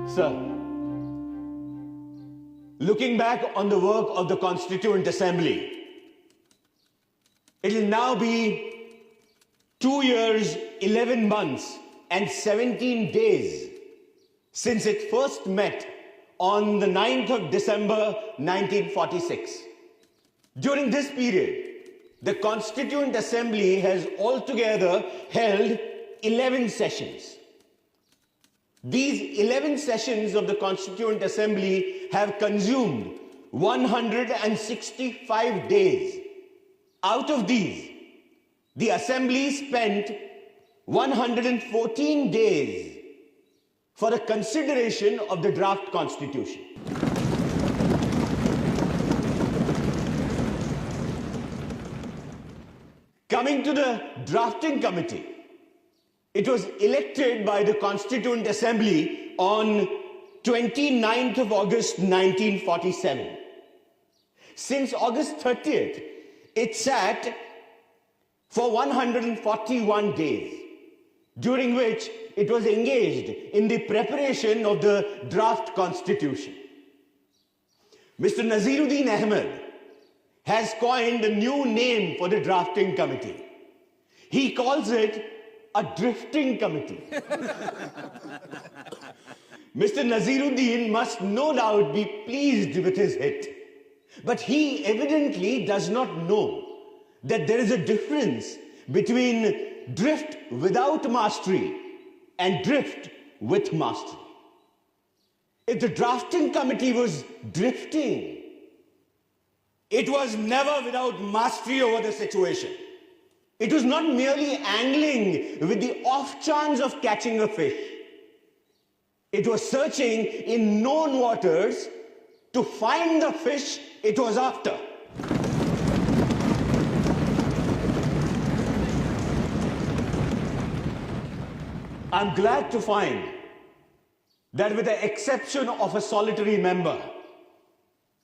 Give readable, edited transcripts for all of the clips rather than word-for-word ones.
Sir, looking back on the work of the Constituent Assembly, it will now be 2 years, 11 months, and 17 days since it first met on the 9th of December 1946. During this period, the Constituent Assembly has altogether held 11 sessions. These 11 sessions of the Constituent Assembly have consumed 165 days. Out of these, the Assembly spent 114 days for the consideration of the draft Constitution. Coming to the drafting committee, it was elected by the Constituent Assembly on 29th of August 1947. Since August 30th, it sat for 141 days, during which it was engaged in the preparation of the draft constitution. Mr. Naziruddin Ahmed has coined a new name for the drafting committee. He calls it a drifting committee. Mr. Naziruddin must no doubt be pleased with his hit, but he evidently does not know that there is a difference between drift without mastery and drift with mastery. If the drafting committee was drifting, it was never without mastery over the situation. It was not merely angling with the off chance of catching a fish. It was searching in known waters to find the fish it was after. I'm glad to find that with the exception of a solitary member,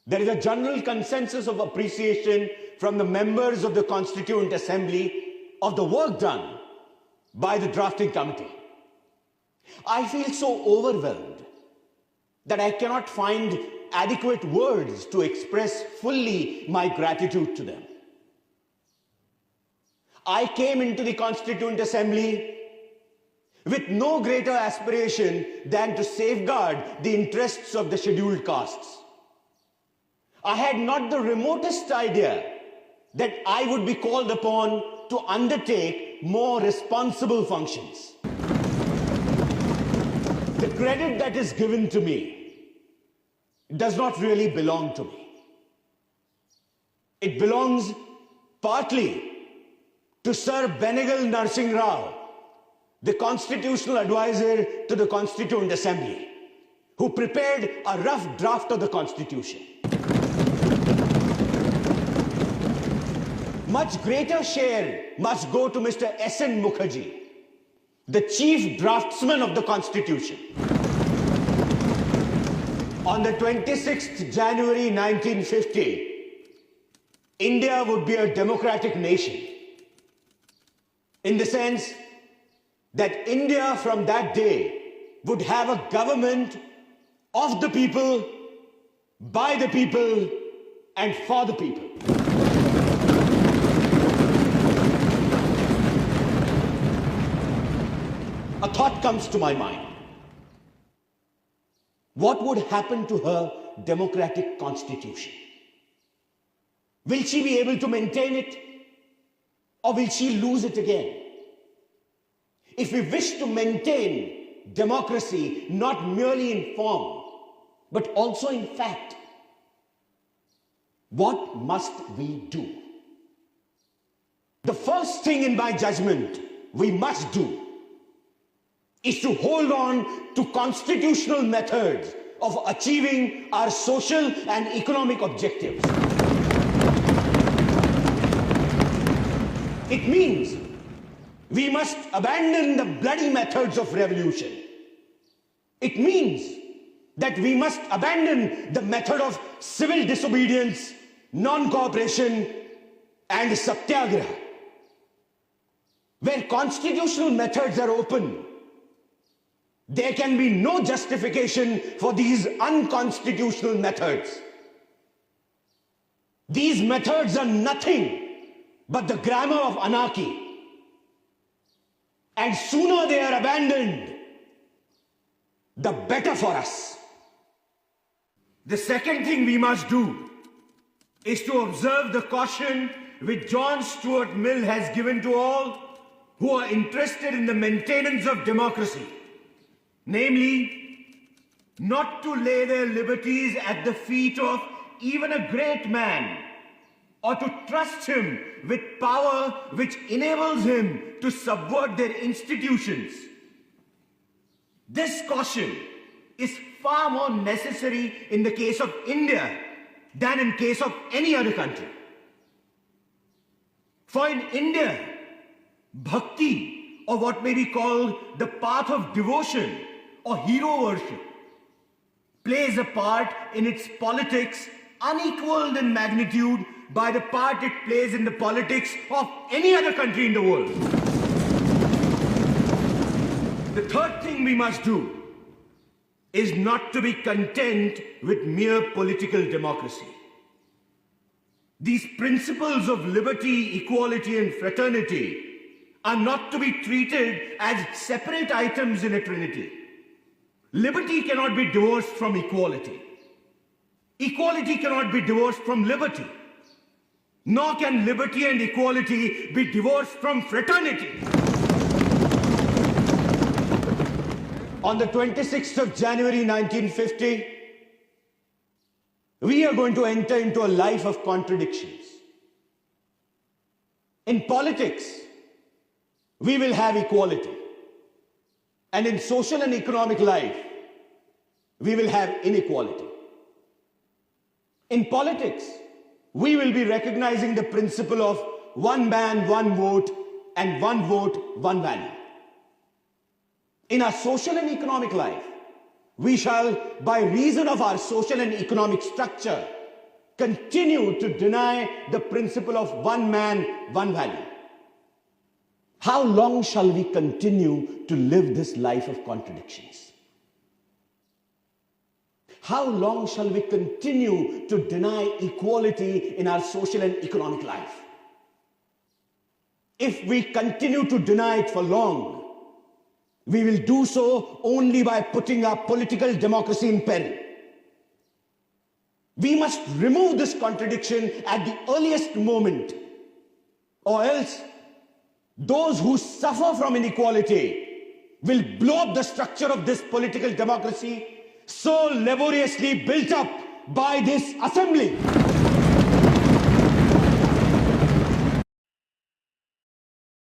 there is a general consensus of appreciation from the members of the Constituent Assembly of the work done by the drafting committee. I feel so overwhelmed that I cannot find adequate words to express fully my gratitude to them. I came into the Constituent Assembly with no greater aspiration than to safeguard the interests of the scheduled castes. I had not the remotest idea that I would be called upon to undertake more responsible functions. The credit that is given to me does not really belong to me. It belongs partly to Sir Benegal Narsingh Rao, the constitutional advisor to the Constituent Assembly, who prepared a rough draft of the Constitution. Much greater share must go to Mr. S.N. Mukherjee, the chief draftsman of the Constitution. On the 26th January 1950, India would be a democratic nation, in the sense that India from that day would have a government of the people, by the people, and for the people. A thought comes to my mind. What would happen to her democratic constitution? Will she be able to maintain it, or will she lose it again? If we wish to maintain democracy not merely in form, but also in fact, what must we do? The first thing in my judgment we must do is to hold on to constitutional methods of achieving our social and economic objectives. It means We must abandon the bloody methods of revolution. It means that we must abandon the method of civil disobedience, non-cooperation, and satyagraha. Where constitutional methods are open, there can be no justification for these unconstitutional methods. These methods are nothing but the grammar of anarchy. And sooner they are abandoned, the better for us. The second thing we must do is to observe the caution which John Stuart Mill has given to all who are interested in the maintenance of democracy. Namely, not to lay their liberties at the feet of even a great man, or to trust him with power which enables him to subvert their institutions. This caution is far more necessary in the case of India than in case of any other country. For in India, bhakti, or what may be called the path of devotion or hero worship, plays a part in its politics unequaled in magnitude by the part it plays in the politics of any other country in the world. The third thing we must do is not to be content with mere political democracy. These principles of liberty, equality, and fraternity are not to be treated as separate items in a trinity. Liberty cannot be divorced from equality. Equality cannot be divorced from liberty. Nor can liberty and equality be divorced from fraternity. On the 26th of January 1950, we are going to enter into a life of contradictions. In politics, we will have equality. And in social and economic life, we will have inequality. In politics, we will be recognizing the principle of one man, one vote, and one vote, one value. In our social and economic life, we shall, by reason of our social and economic structure, continue to deny the principle of one man, one value. How long shall we continue to live this life of contradictions? How long shall we continue to deny equality in our social and economic life? If we continue to deny it for long, we will do so only by putting our political democracy in peril. We must remove this contradiction at the earliest moment, or else those who suffer from inequality will blow up the structure of this political democracy so laboriously built up by this assembly.